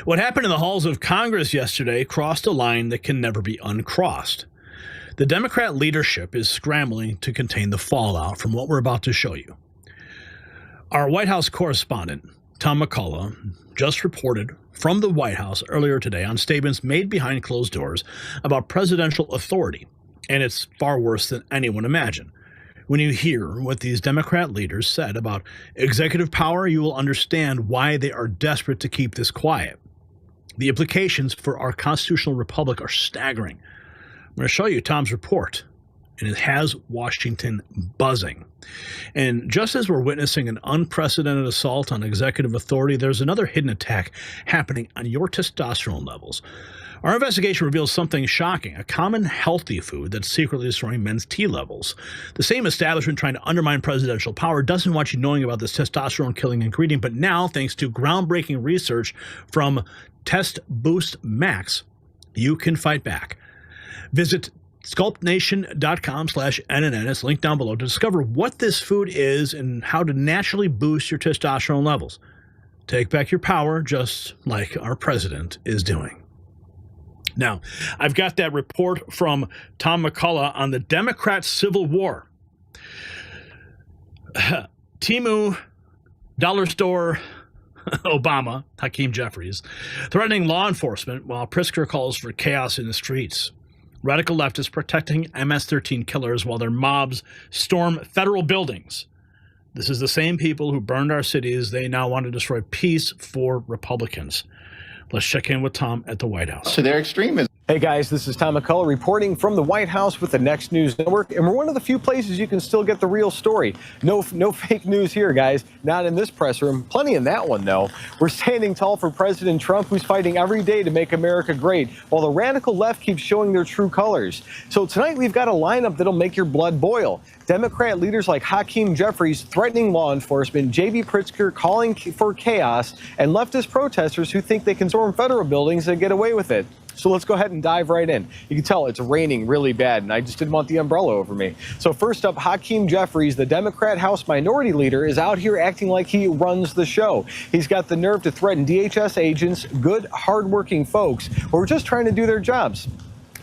What happened in the halls of Congress yesterday crossed a line that can never be uncrossed. The Democrat leadership is scrambling to contain the fallout from what we're about to show you. Our White House correspondent, Tom McCullough, just reported from the White House earlier today on statements made behind closed doors about presidential authority, and it's far worse than anyone imagined. When you hear what these Democrat leaders said about executive power, you will understand why they are desperate to keep this quiet. The implications for our constitutional republic are staggering. I'm going to show you Tom's report, and it has Washington buzzing. And just as we're witnessing an unprecedented assault on executive authority, there's another hidden attack happening on your testosterone levels. Our investigation reveals something shocking, a common healthy food that's secretly destroying men's T levels. The same establishment trying to undermine presidential power doesn't want you knowing about this testosterone-killing ingredient, but now, thanks to groundbreaking research from Test Boost Max, you can fight back. Visit sculptnation.com/NNN. It's linked down below to discover what this food is and how to naturally boost your testosterone levels. Take back your power just like our president is doing. Now, I've got that report from Tom McCullough on the Democrat Civil War. Timu, Dollar Store, Obama, Hakeem Jeffries, threatening law enforcement while Pritzker calls for chaos in the streets. Radical leftists protecting MS-13 killers while their mobs storm federal buildings. This is the same people who burned our cities. They now want to destroy peace for Republicans. Let's check in with Tom at the White House. So they're extremists. Hey guys, this is Tom McCullough reporting from the White House with the Next News Network, and we're one of the few places you can still get the real story. No fake news here, guys. Not in this press room. Plenty in that one, though. We're standing tall for President Trump, who's fighting every day to make America great, while the radical left keeps showing their true colors. So tonight we've got a lineup that'll make your blood boil. Democrat leaders like Hakeem Jeffries threatening law enforcement, J.B. Pritzker calling for chaos, and leftist protesters who think they can storm federal buildings and get away with it. So let's go ahead and dive right in. You can tell it's raining really bad, and I just didn't want the umbrella over me. So first up, Hakeem Jeffries, the Democrat House Minority Leader, is out here acting like he runs the show. He's got the nerve to threaten DHS agents, good, hardworking folks who are just trying to do their jobs.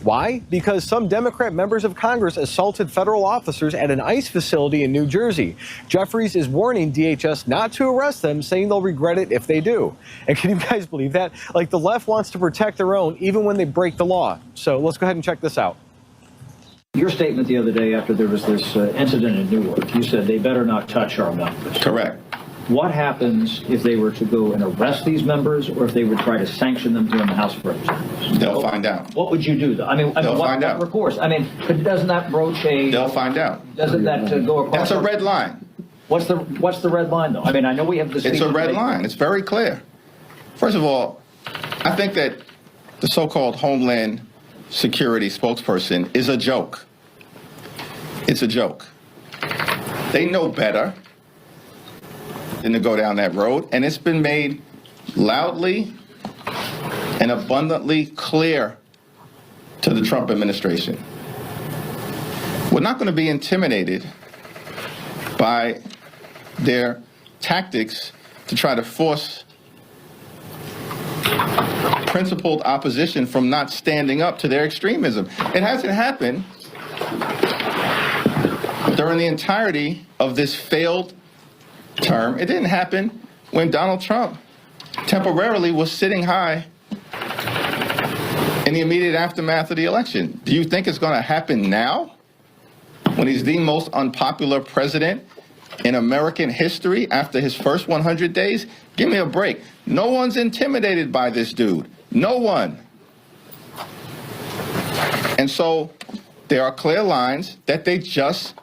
Why? Because some Democrat members of Congress assaulted federal officers at an ICE facility in New Jersey. Jeffries is warning DHS not to arrest them, saying they'll regret it if they do. And can you guys believe that? Like, the left wants to protect their own even when they break the law. So let's go ahead and check this out. Your statement the other day after there was this incident in Newark, you said they better not touch our members. Correct. What happens if they were to go and arrest these members, or if they would try to sanction them here in the House of Representatives? They'll find out. What would you do, though? They'll find out. Recourse? But doesn't that broach a... They'll find out. Doesn't that go across... That's a red line. What's the red line, though? I know we have this... It's a red line. It's very clear. First of all, I think that the so-called Homeland Security spokesperson is a joke. It's a joke. They know better than to go down that road, and it's been made loudly and abundantly clear to the Trump administration. We're not going to be intimidated by their tactics to try to force principled opposition from not standing up to their extremism. It hasn't happened during the entirety of this failed term. It didn't happen when Donald Trump temporarily was sitting high in the immediate aftermath of the election. Do you think it's going to happen now, when he's the most unpopular president in American history after his first 100 days? Give me a break. No one's intimidated by this dude. No one. And so there are clear lines that they just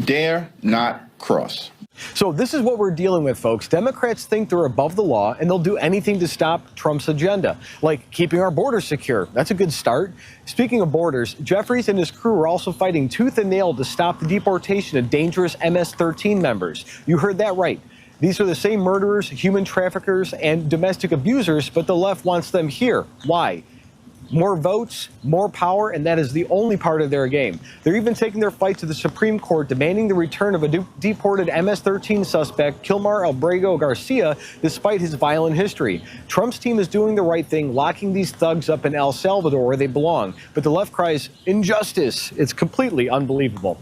dare not cross. So this is what we're dealing with, folks. Democrats think they're above the law, and they'll do anything to stop Trump's agenda, like keeping our borders secure. That's a good start. Speaking of borders, Jeffries and his crew are also fighting tooth and nail to stop the deportation of dangerous MS-13 members. You heard that right. These are the same murderers, human traffickers, and domestic abusers, but the left wants them here. Why? More votes, more power, and that is the only part of their game. They're even taking their fight to the Supreme Court, demanding the return of a deported MS-13 suspect, Kilmar Albrego Garcia, despite his violent history. Trump's team is doing the right thing, locking these thugs up in El Salvador where they belong. But the left cries, injustice. It's completely unbelievable.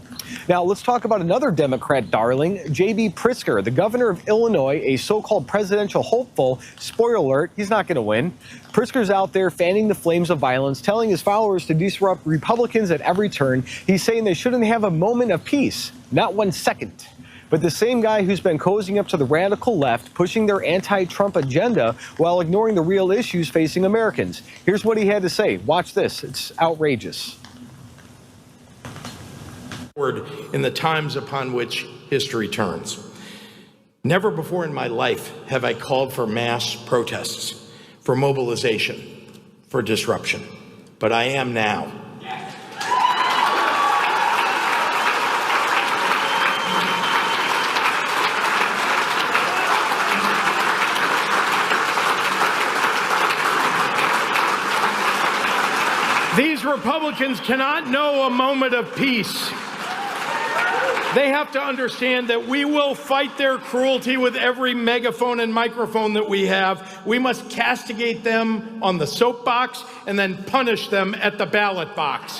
Now, let's talk about another Democrat darling, J.B. Pritzker, the governor of Illinois, a so-called presidential hopeful. Spoiler alert, he's not going to win. Pritzker's out there fanning the flames of violence, telling his followers to disrupt Republicans at every turn. He's saying they shouldn't have a moment of peace, not 1 second. But the same guy who's been cozying up to the radical left, pushing their anti-Trump agenda while ignoring the real issues facing Americans. Here's what he had to say. Watch this. It's outrageous. In the times upon which history turns. Never before in my life have I called for mass protests, for mobilization, for disruption, but I am now. These Republicans cannot know a moment of peace. They have to understand that we will fight their cruelty with every megaphone and microphone that we have. We must castigate them on the soapbox and then punish them at the ballot box.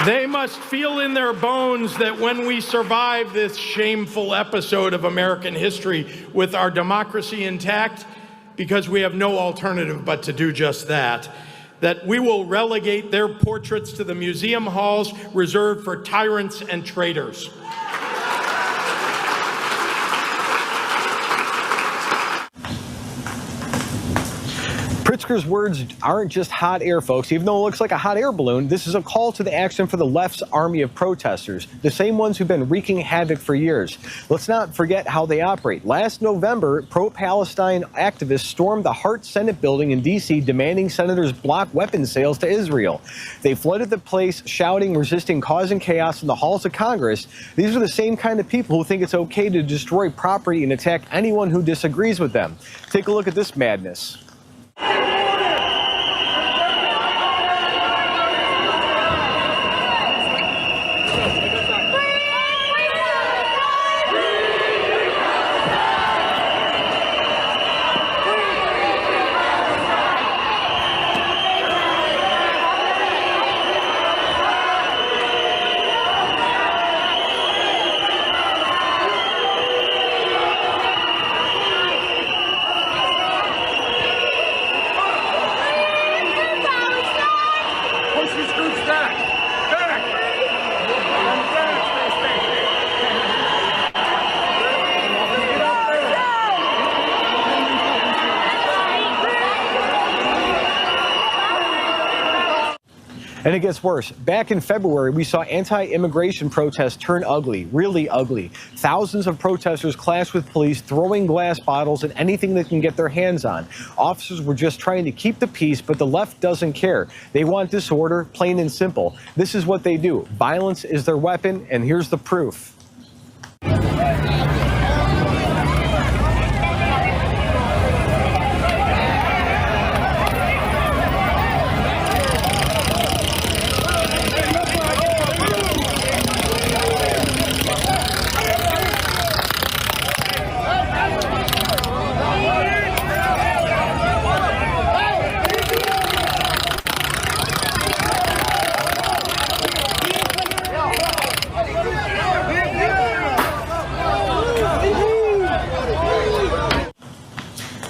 They must feel in their bones that when we survive this shameful episode of American history with our democracy intact, because we have no alternative but to do just that, that we will relegate their portraits to the museum halls reserved for tyrants and traitors. Pritzker's words aren't just hot air, folks. Even though it looks like a hot air balloon, this is a call to the action for the left's army of protesters, the same ones who've been wreaking havoc for years. Let's not forget how they operate. Last November, pro-Palestine activists stormed the Hart Senate building in D.C., demanding senators block weapons sales to Israel. They flooded the place, shouting, resisting, causing chaos in the halls of Congress. These are the same kind of people who think it's okay to destroy property and attack anyone who disagrees with them. Take a look at this madness. And it gets worse. Back in February, we saw anti-immigration protests turn ugly, really ugly. Thousands of protesters clashed with police, throwing glass bottles and anything they can get their hands on. Officers were just trying to keep the peace, but the left doesn't care. They want disorder, plain and simple. This is what they do. Violence is their weapon, and here's the proof.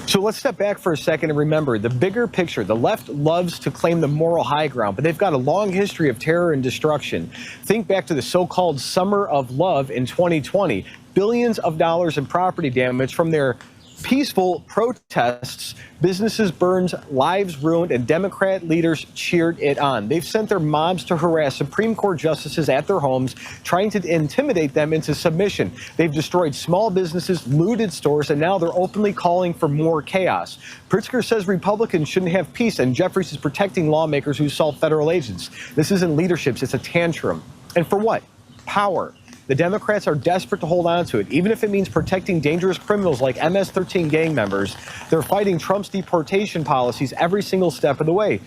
So let's step back for a second and remember the bigger picture. The left loves to claim the moral high ground, but they've got a long history of terror and destruction. Think back to the so-called Summer of Love in 2020. Billions of dollars in property damage from their peaceful protests, businesses burned, lives ruined, and Democrat leaders cheered it on. They've sent their mobs to harass Supreme Court justices at their homes, trying to intimidate them into submission. They've destroyed small businesses, looted stores, and now they're openly calling for more chaos. Pritzker says Republicans shouldn't have peace, and Jeffries is protecting lawmakers who assault federal agents. This isn't leadership, it's a tantrum. And for what? Power. The Democrats are desperate to hold on to it, even if it means protecting dangerous criminals like MS-13 gang members. They're fighting Trump's deportation policies every single step of the way.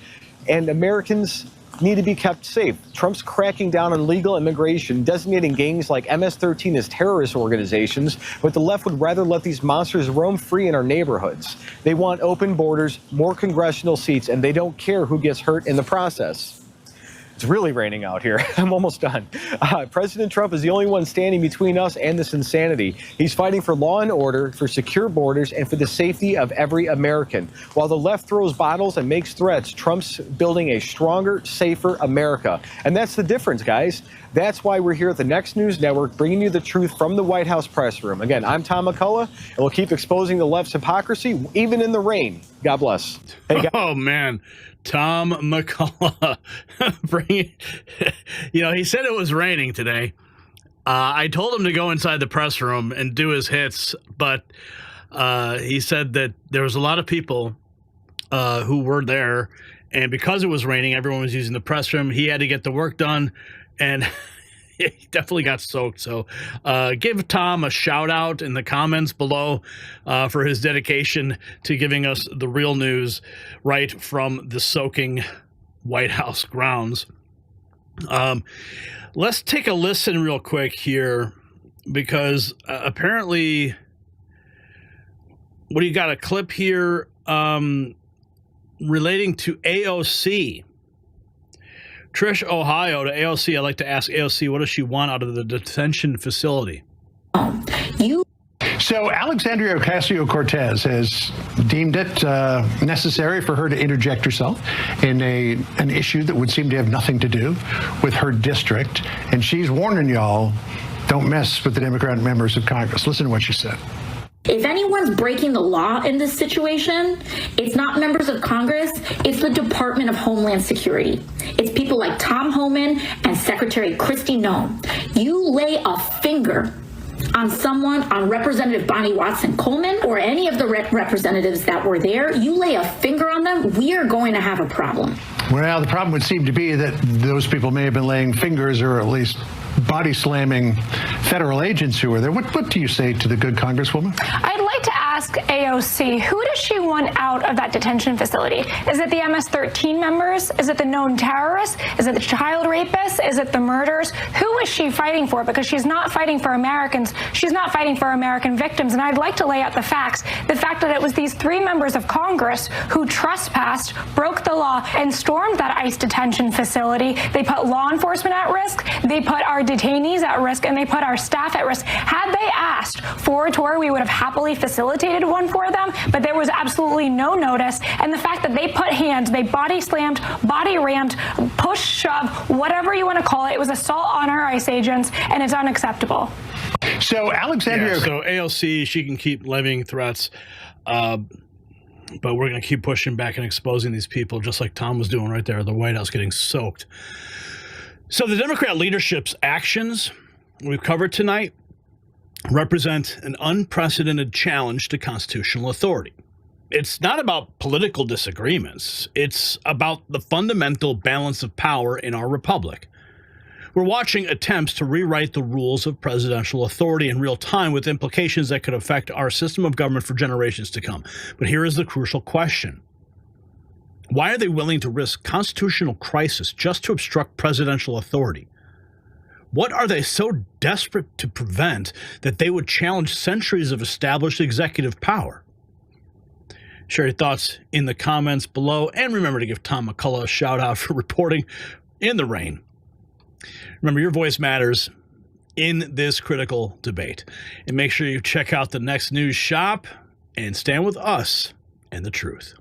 And Americans need to be kept safe. Trump's cracking down on legal immigration, designating gangs like MS-13 as terrorist organizations, but the left would rather let these monsters roam free in our neighborhoods. They want open borders, more congressional seats, and they don't care who gets hurt in the process. It's really raining out here. I'm almost done. President Trump is the only one standing between us and this insanity. He's fighting for law and order, for secure borders, and for the safety of every American. While the left throws bottles and makes threats, Trump's building a stronger, safer America. And that's the difference, guys. That's why we're here at the Next News Network, bringing you the truth from the White House press room. Again, I'm Tom McCullough, and we'll keep exposing the left's hypocrisy, even in the rain. God bless. Hey, guys. Oh, man. Tom McCullough. He said it was raining today. I told him to go inside the press room and do his hits, but he said that there was a lot of people who were there, and because it was raining, everyone was using the press room. He had to get the work done, and he definitely got soaked. So give Tom a shout out in the comments below for his dedication to giving us the real news right from the soaking White House grounds. Let's take a listen real quick here, because apparently, what do you got, a clip here relating to AOC. Trish, Ohio, to AOC. I'd like to ask AOC, what does she want out of the detention facility? So Alexandria Ocasio-Cortez has deemed it necessary for her to interject herself in an issue that would seem to have nothing to do with her district. And she's warning y'all, don't mess with the Democrat members of Congress. Listen to what she said. If anyone's breaking the law in this situation, it's not members of Congress, it's the Department of Homeland Security. It's people like Tom Homan and Secretary Kristi Noem. You lay a finger on someone, on Representative Bonnie Watson-Coleman or any of the representatives that were there, you lay a finger on them, we are going to have a problem. Well, the problem would seem to be that those people may have been laying fingers, or at least body slamming federal agents who were there. What do you say to the good Congresswoman? I'd like to ask AOC, who does she want out of that detention facility? Is it the MS-13 members? Is it the known terrorists? Is it the child rapists? Is it the murderers? Who is she fighting for? Because she's not fighting for Americans. She's not fighting for American victims. And I'd like to lay out the facts. The fact that it was these 3 members of Congress who trespassed, broke the law, and stormed that ICE detention facility. They put law enforcement at risk. They put our detainees at risk, and they put our staff at risk. Had they asked for a tour, we would have happily facilitated one for them, but there was absolutely no notice. And the fact that they put hands, they body slammed, body rammed, push, shove, whatever you want to call it, it was assault on our ICE agents, and it's unacceptable. So Alexandria... So AOC, she can keep levying threats, but we're going to keep pushing back and exposing these people, just like Tom was doing right there at the White House, getting soaked. So the Democrat leadership's actions we've covered tonight represent an unprecedented challenge to constitutional authority. It's not about political disagreements. It's about the fundamental balance of power in our republic. We're watching attempts to rewrite the rules of presidential authority in real time, with implications that could affect our system of government for generations to come. But here is the crucial question. Why are they willing to risk constitutional crisis just to obstruct presidential authority? What are they so desperate to prevent that they would challenge centuries of established executive power? Share your thoughts in the comments below, and remember to give Tom McCullough a shout out for reporting in the rain. Remember, your voice matters in this critical debate. And make sure you check out the Next News shop and stand with us and the truth.